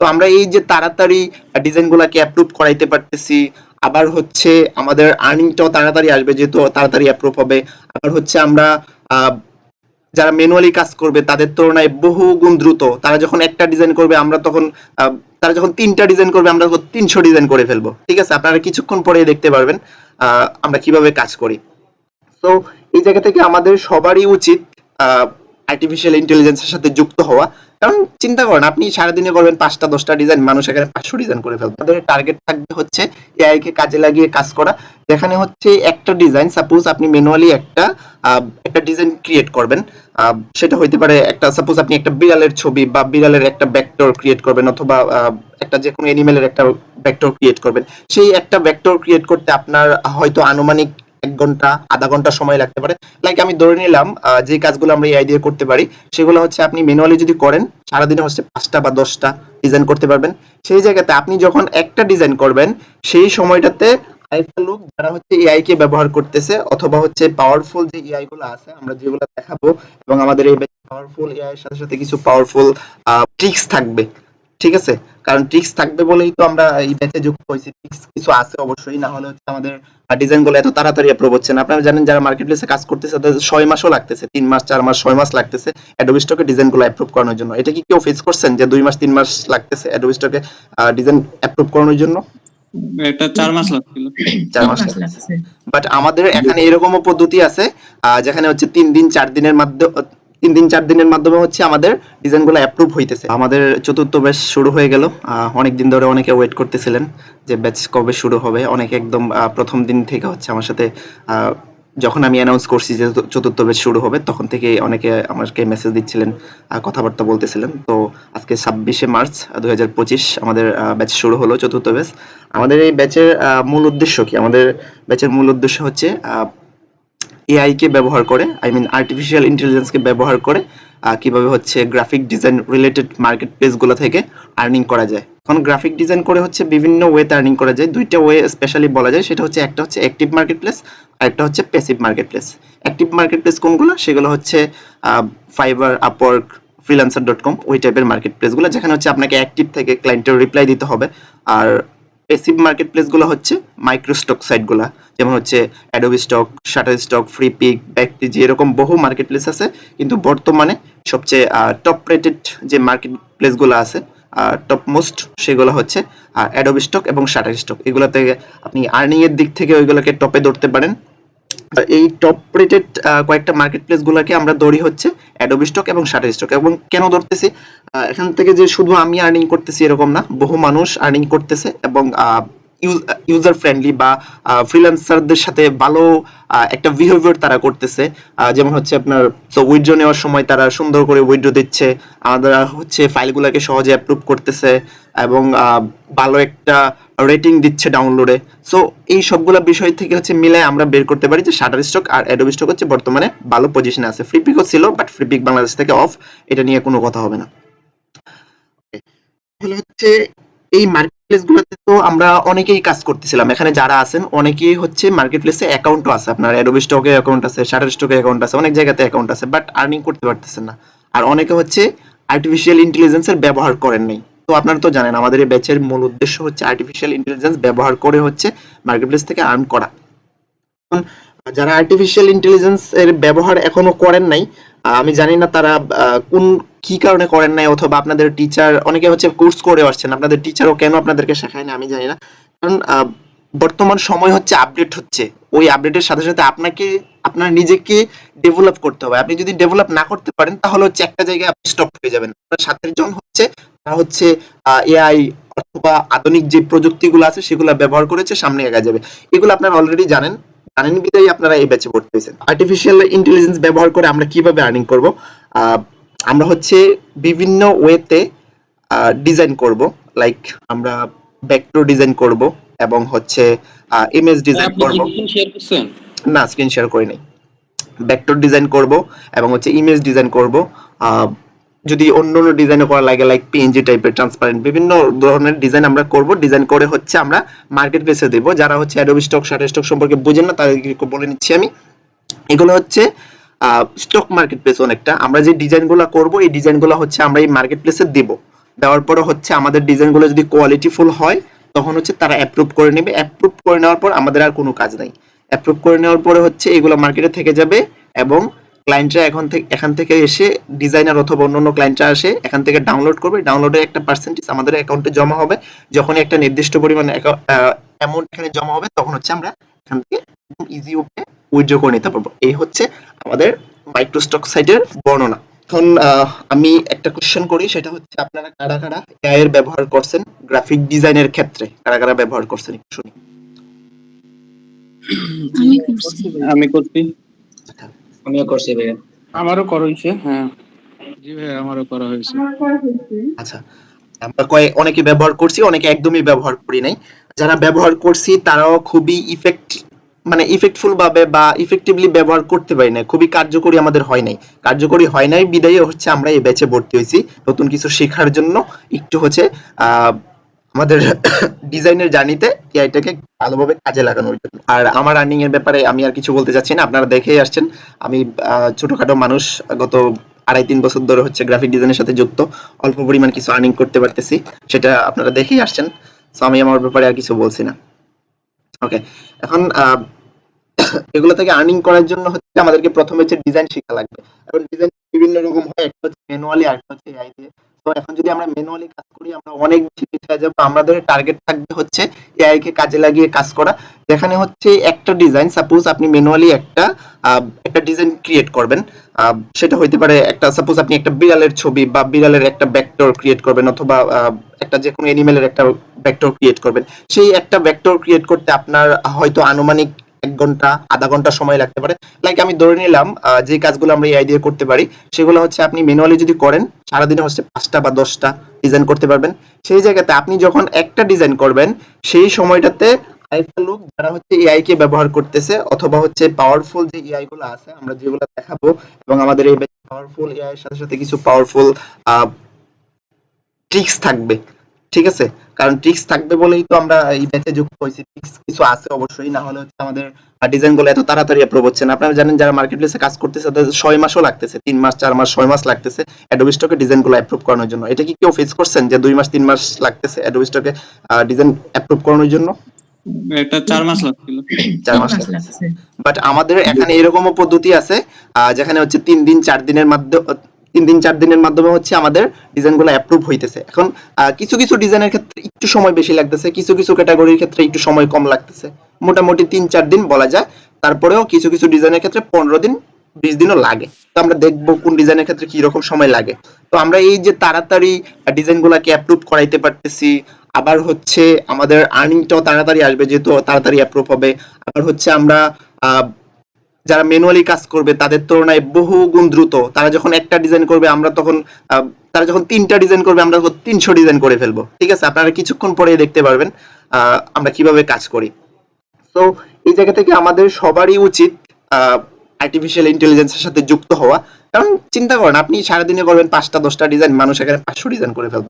তো আমরা এই যে তাড়াতাড়ি ডিজাইনগুলোকে অ্যাপ্রুভ করাইতে পারতেছি, আবার হচ্ছে আমাদের আর্নিংটাও তাড়াতাড়ি আসবে যেহেতু তাড়াতাড়ি অ্যাপ্রুভ হবে। আবার হচ্ছে আমরা আহ, যারা ম্যানুয়ালি কাজ করবে তাদের তুলনায় বহু গুণ দ্রুত, তারা যখন একটা ডিজাইন করবে আমরা তখন আহ, তারা যখন 3টা ডিজাইন করবে আমরা তখন 300 ডিজাইন করে ফেলবো। ঠিক আছে, আপনারা কিছুক্ষণ পরে দেখতে পারবেন আমরা কিভাবে কাজ করি। তো এই জায়গা থেকে আমাদের সবারই উচিত আর্টিফিশিয়াল ইন্টেলিজেন্সের সাথে যুক্ত হওয়া। কারণ চিন্তা করেন, আপনি সারাদিনে করবেন 5টা 10টা ডিজাইন, মানুষ এখানে 500 ডিজাইন করে ফেলবে। আমাদের টার্গেট থাকবে হচ্ছে এআই কে কাজে লাগিয়ে কাজ করা, যেখানে হচ্ছে একটা ডিজাইন, সাপোজ আপনি ম্যানুয়ালি একটা ডিজাইন ক্রিয়েট করবেন, সেটা হইতে পারে একটা, সাপোজ আপনি একটা বিড়ালের ছবি বা বিড়ালের একটা ভেক্টর ক্রিয়েট করবেন, অথবা একটা যে কোনো অ্যানিমেলের একটা ভেক্টর ক্রিয়েট করবেন। সেই একটা ভেক্টর ক্রিয়েট করতে আপনার হয়তো আনুমানিক 1 ঘন্টা আধা ঘন্টা সময় লাগতে পারে। লাইক আমি ধরে নিলাম যে কাজগুলো আমরা এআই দিয়ে করতে পারি সেগুলো হচ্ছে আপনি ম্যানুয়ালি যদি করেন সারাদিনে হচ্ছে 5টা বা 10টা ডিজাইন করতে পারবেন। সেই জায়গাতে আপনি যখন একটা ডিজাইন করবেন সেই সময়টাতে আরেকটা লোক যারা হচ্ছে এআই কে ব্যবহার করতেছে, অথবা হচ্ছে পাওয়ারফুল যে এআই গুলো আছে আমরা যেগুলো দেখাবো, এবং আমাদের এই পাওয়ারফুল এআই এর সাথে সাথে কিছু পাওয়ারফুল ট্রিক্স থাকবে। ঠিক আছে, কারণ ট্রিক্স থাকবে বলেই তো আমরা এই ব্যাচে যুক্ত হয়েছি। ট্রিক্স কিছু আছে অবশ্যই, না হলে হচ্ছে আমাদের ডিজাইন গুলো এত তাড়াতাড়ি অ্যাপ্রুভ হচ্ছে না। আপনারা জানেন যারা মার্কেট প্লেসে কাজ করতেছে তাদের 6 মাসও লাগতেছে, 3 মাস 4 মাস 6 মাস লাগতেছে অ্যাডোবি স্টকে ডিজাইন গুলো অ্যাপ্রুভ করানোর জন্য। এটা কি কেউ ফেস করছেন যে 2 মাস 3 মাস লাগতেছে অ্যাডোবি স্টকে ডিজাইন অ্যাপ্রুভ করানোর জন্য? এটা 4 মাস লাগছিল। 4 মাস লাগছে। বাট আমাদের এখানে এরকমও পদ্ধতি আছে যেখানে হচ্ছে 3 দিন 4 দিনের মাধ্যমে হচ্ছে আমাদের ডিজাইনগুলো অ্যাপ্রুভ হইতেছে। আমাদের চতুর্থ ব্যাচ শুরু হয়ে গেল। অনেক দিন ধরে অনেকে ওয়েট করতেছিলেন যে ব্যাচ কবে শুরু হবে। অনেকে একদম প্রথম দিন থেকে হচ্ছে আমার সাথে, যখন আমি অ্যানাউন্স করছি যে চতুর্থ ব্যাচ শুরু হবে তখন থেকে অনেকে আমাকে মেসেজ দিচ্ছিলেন, কথাবার্তা বলতেছিলেন। তো আজকে 26শে মার্চ 2025 আমাদের ব্যাচ শুরু হলো, চতুর্থ ব্যাচ। আমাদের এই ব্যাচের মূল উদ্দেশ্য কি? আমাদের ব্যাচের মূল উদ্দেশ্য হচ্ছে এআই কে ব্যবহার করে, আই মিন আর্টিফিশিয়াল ইন্টেলিজেন্স কে ব্যবহার করে কিভাবে হচ্ছে graphic design related market place গুলো থেকে আর্নিং করা যায়। এখন গ্রাফিক ডিজাইন করে হচ্ছে বিভিন্ন ওয়েতে আর্নিং করা যায়। 2টা ওয়ে স্পেশালি বলা যায়, সেটা হচ্ছে একটা হচ্ছে অ্যাক্টিভ মার্কেট প্লেস আর একটা হচ্ছে passive market place. Active market place কোনগুলো? সেগুলো হচ্ছে ফাইবার, আপওয়ার্ক, freelancer.com, ওই টাইপের মার্কেট প্লেস গুলো যেখানে হচ্ছে আপনাকে অ্যাক্টিভ থেকে ক্লায়েন্টের রিপ্লাই দিতে হবে। আর প্যাসিভ মার্কেট প্লেস গুলো হচ্ছে মাইক্রো স্টক সাইট গুলা, যেমন হচ্ছে Adobe Stock, Shutterstock, Freepik, Vecteezy, এরকম বহু মার্কেট প্লেস আছে। কিন্তু বর্তমানে সবচেয়ে টপ রেটেড যে মার্কেট প্লেস গুলো আছে, টপ মোস্ট, সেগুলো হচ্ছে অ্যাডোবি স্টক এবং শাটার স্টক। এগুলো থেকে আপনি আর্নিং এর দিক থেকে ওইগুলোকে টপে ধরতে পারেন। এই টপ রেটেড কয়েকটা মার্কেট প্লেস গুলাকে আমরা ধরি হচ্ছে অ্যাডোবি স্টক এবং শাটার স্টক। এবং কেন ধরতেছি? এখান থেকে যে শুধু আমি আর্নিং করতেছি এরকম না, বহু মানুষ আর্নিং করতেছে, এবং ইউজার ফ্রেন্ডলি বা ফ্রিল্যান্সারদের সাথে ভালো একটা বিহেভিয়ার তারা করতেছে। যেমন হচ্ছে আপনার তো উইথড্র নেওয়ার সময় তারা সুন্দর করে উইথড্র দিচ্ছে, আমাদের হচ্ছে ফাইলগুলোকে সহজে অ্যাপ্রুভ করতেছে, এবং ভালো একটা রেটিং দিচ্ছে ডাউনলোডে। সো এই সবগুলা বিষয় থেকে হচ্ছে মিলে আমরা বের করতে পারি যে শাটার স্টক আর অ্যাডোবি স্টক হচ্ছে বর্তমানে ভালো পজিশনে আছে। ফ্রিপিকও ছিল, বাট ফ্রিপিক বাংলাদেশ থেকে অফ, এটা নিয়ে কোনো কথা হবে না। তাহলে হচ্ছে এই মার্কেট প্লেস গুলোতে তো আমরা অনেকেই কাজ করতেছিলাম, এখানে যারা আছেন অনেকেই হচ্ছে মার্কেট প্লেসে অ্যাকাউন্টও আছে, আপনার অ্যাডোবি স্টকে অ্যাকাউন্ট আছে, শাটার স্টকে অ্যাকাউন্ট আছে, অনেক জায়গাতে অ্যাকাউন্ট আছে, বাট আর্নিং করতে পারতেছেন না। আর অনেকে হচ্ছে আর্টিফিশিয়াল ইন্টেলিজেন্সের ব্যবহার করেন নাই। তো আপনারা তো জানেন আমাদের এই ব্যাচের মূল উদ্দেশ্য হচ্ছে আর্টিফিশিয়াল ইন্টেলিজেন্স ব্যবহার করে হচ্ছে মার্কেট প্লেস থেকে আর্ন করা। যারা আর্টিফিশিয়াল ইন্টেলিজেন্স এর ব্যবহার এখনো করেন নাই, আমি জানি না তারা কোন কি কারণে করেন নাই, অথবা আপনাদের টিচার, অনেকে হচ্ছে কোর্স করে আসছেন, আপনাদের টিচারও কেন আপনাদেরকে শেখায় না আমি জানি না। কারণ বর্তমান সময় হচ্ছে আপডেট হচ্ছে, ওই আপডেটের সাথে সাথে আপনাকে আপনার নিজেকে ডেভেলপ করতে হবে। আপনি যদি ডেভেলপ না করতে পারেন তাহলে হচ্ছে একটা জায়গায় আপনি স্টপ হয়ে যাবেন। আপনার সাথে জন হচ্ছে তারা হচ্ছে এআই অথবা আধুনিক যে প্রযুক্তিগুলো আছে সেগুলো ব্যবহার করেছে সামনে এগিয়ে যাবে। এগুলো আপনারা অলরেডি জানেন, জানেন বিধায় আপনারা এই ব্যাচে ভর্তি হয়েছেন। আর্টিফিশিয়াল ইন্টেলিজেন্স ব্যবহার করে আমরা কিভাবে আর্নিং করব? আমরা হচ্ছে বিভিন্ন ওয়েতে ডিজাইন করব, লাইক আমরা ভেক্টর ডিজাইন করব, এবং হচ্ছে ইমেজ ডিজাইন করব। না, স্ক্রিন শেয়ার করি নাই। ভেক্টর ডিজাইন করব এবং হচ্ছে ইমেজ ডিজাইন করব। যদি অন্য অন্য ডিজাইন করা লাগে, লাইক পিএনজি টাইপের, ট্রান্সপারেন্ট, বিভিন্ন ধরনের ডিজাইন আমরা করব। ডিজাইন করে হচ্ছে আমরা মার্কেট প্লেসে দেব। যারা হচ্ছে অ্যাডোবি স্টক, শাটার স্টক সম্পর্কে বুঝেন না তাদেরকে বলে নিচ্ছি আমি। এগুলো হচ্ছে স্টক মার্কেট প্লেস। অনেকটা আমরা যে ডিজাইনগুলো করব এই ডিজাইনগুলো হচ্ছে আমরা এই মার্কেট প্লেসে দেব। দেওয়ার পরে হচ্ছে আমাদের ডিজাইনগুলো যদি কোয়ালিটিফুল হয় তখন হচ্ছে তারা অ্যাপ্রুভ করে নেবে। অ্যাপ্রুভ করে নেওয়ার পর আমাদের আর কোনো কাজ নাই। অ্যাপ্রুভ করে নেওয়ার পরে হচ্ছে এগুলো মার্কেটে থেকে যাবে এবং ক্লায়েন্টরা এখান থেকে এসে ডিজাইনার অথবা অন্যান্য ক্লায়েন্টরা আসে এখান থেকে ডাউনলোড করবে। ডাউনলোডের একটা পার্সেন্টেজ আমাদের অ্যাকাউন্টে জমা হবে। যখনই একটা নির্দিষ্ট পরিমাণ অ্যামাউন্ট এখানে জমা হবে তখন হচ্ছে আমরা এখান থেকে ইজি ওয়ে উইথড্র করে নিতে পারবো। এই হচ্ছে আমাদের মাইক্রোস্টক সাইটের বর্ণনা। এখন আমি একটা কোশ্চেন করি, সেটা হচ্ছে আপনারা কারা কারা এআই এর ব্যবহার করছেন গ্রাফিক ডিজাইনের ক্ষেত্রে, কারা কারা ব্যবহার করছেন একটু শুনি। আমি করছি। আমি করছি। আমিও করছি ভাইয়া। আমারও করা হয়েছে। হ্যাঁ জি ভাই, আমারও করা হয়েছে। আচ্ছা, আমরা অনেকে ব্যবহার করছি, অনেকে একদমই ব্যবহার করি নাই। যারা ব্যবহার করছি তারাও খুবই ইফেক্টফুল ভাবে বা ইফেক্টিভলি ব্যবহার করতে পারি না, খুবই কার্যকরী আমাদের হয় নাই। কার্যকরী হয় নাই বিদায় হচ্ছে আমরা এই ব্যাচে ভর্তি হয়েছি নতুন কিছু শেখার জন্য, একটু হচ্ছে আমাদের ডিজাইনের জার্নিতে এআইটাকে ভালোভাবে কাজে লাগানোর জন্য। আর আমার আর্নিং এর ব্যাপারে আমি আর কিছু বলতে চাচ্ছি না, আপনারা দেখেই আসছেন আমি ছোটখাটো মানুষ, গত 2.5-3 বছর ধরে হচ্ছে গ্রাফিক ডিজাইনের সাথে যুক্ত, অল্প পরিমাণ কিছু আর্নিং করতে পারতেছি, সেটা আপনারা দেখেই আসছেন। সো আমি আমার ব্যাপারে আর কিছু বলছি না। ওকে, এখন এগুলো থেকে আর্নিং করার জন্য হচ্ছে আমাদেরকে প্রথমে হচ্ছে ডিজাইন শেখা লাগবে। এখন ডিজাইন বিভিন্ন রকম হয়, একটা হচ্ছে ম্যানুয়ালি আর একটা হচ্ছে এআই দিয়ে। তো এখন যদি আমরা ম্যানুয়ালি কাজ করি আমরা অনেক বেশি পিছিয়ে যাব। আমাদের টার্গেট থাকবে হচ্ছে এআই কে কাজে লাগিয়ে কাজ করা। যেখানে হচ্ছে একটা ডিজাইন, সাপোজ আপনি ম্যানুয়ালি একটা ডিজাইন ক্রিয়েট করবেন, সেটা হইতে পারে একটা, সাপোজ আপনি একটা বিড়ালের ছবি বা বিড়ালের একটা ভেক্টর ক্রিয়েট করবেন, অথবা একটা যে কোনো অ্যানিমেলের একটা ভেক্টর ক্রিয়েট করবেন। সেই একটা ভেক্টর ক্রিয়েট করতে আপনার হয়তো আনুমানিক 1 ঘন্টা, আধা ঘন্টা সময় লাগতে পারে। লাইক আমি ধরে নিলাম যে কাজগুলো আমরা এআই দিয়ে করতে পারি সেগুলো হচ্ছে আপনি ম্যানুয়ালি যদি করেন সারাদিনে হচ্ছে 5টা বা 10টা ডিজাইন করতে পারবেন। সেই জায়গাতে আপনি যখন একটা ডিজাইন করবেন সেই সময়টাতে আরেকটা লোক যারা হচ্ছে এআই কে ব্যবহার করতেছে অথবা হচ্ছে পাওয়ারফুল যে এআই গুলো আছে আমরা যেগুলো দেখাবো, এবং আমাদের এই পাওয়ারফুল এআই এর সাথে সাথে কিছু পাওয়ারফুল ট্রিক্স থাকবে, ঠিক আছে? কারণ ট্রিক্স থাকবে বলেই তো আমরা এই ব্যাচে যুক্ত হয়েছি। ট্রিক্স কিছু আছে অবশ্যই, না হলে হচ্ছে আমাদের ডিজাইন গুলো এত তাড়াতাড়ি অ্যাপ্রুভ হচ্ছে না। আপনারা জানেন যারা মার্কেট প্লেসে কাজ করতেছে তাদের 6 মাসও লাগতেছে, 3 মাস 4 মাস 6 মাস লাগতেছে অ্যাডোবি স্টকে ডিজাইন গুলো অ্যাপ্রুভ করানোর জন্য। এটা কি কেউ ফেস করছেন যে 2 মাস 3 মাস লাগতেছে অ্যাডোবি স্টকে ডিজাইন অ্যাপ্রুভ করানোর জন্য? এটা 4 মাস লাগছিল। 4 মাস লাগছে। বাট আমাদের এখানে এরকমও পদ্ধতি আছে যেখানে হচ্ছে 3 দিন 4 দিনের মাধ্যমে হচ্ছে আমাদের ডিজাইনগুলো অ্যাপ্রুভ হইতেছে। এখন কিছু কিছু ডিজাইনের ক্ষেত্রে একটু সময় বেশি লাগতেছে, কিছু কিছু ক্যাটাগরির ক্ষেত্রে একটু সময় কম লাগতেছে, মোটামুটি 3-4 দিন বলা যায়। তারপরেও কিছু কিছু ডিজাইনের ক্ষেত্রে 15 দিন 20 দিনও লাগে। তো আমরা দেখবো কোন ডিজাইনের ক্ষেত্রে কি রকম সময় লাগে। তো আমরা এই যে তাড়াতাড়ি ডিজাইনগুলোকে অ্যাপ্রুভ করাইতে পারতেছি, আবার হচ্ছে আমাদের আর্নিংটাও তাড়াতাড়ি আসবে যেহেতু তাড়াতাড়ি অ্যাপ্রুভ হবে। আবার হচ্ছে আমরা যারা ম্যানুয়ালি কাজ করবে তাদের তুলনায় বহু গুণ দ্রুত, তারা যখন একটা ডিজাইন করবে আমরা তখন তারা যখন 3টা ডিজাইন করবে আমরা তখন 300 ডিজাইন করে ফেলবো, ঠিক আছে? আপনারা কিছুক্ষণ পরে দেখতে পারবেন আমরা কিভাবে কাজ করি। তো এই জায়গা থেকে আমাদের সবারই উচিত আর্টিফিশিয়াল ইন্টেলিজেন্সের সাথে যুক্ত হওয়া। কারণ চিন্তা করেন আপনি সারাদিনে করবেন 5টা 10টা ডিজাইন, মানুষ এখানে 500 ডিজাইন করে ফেলবে।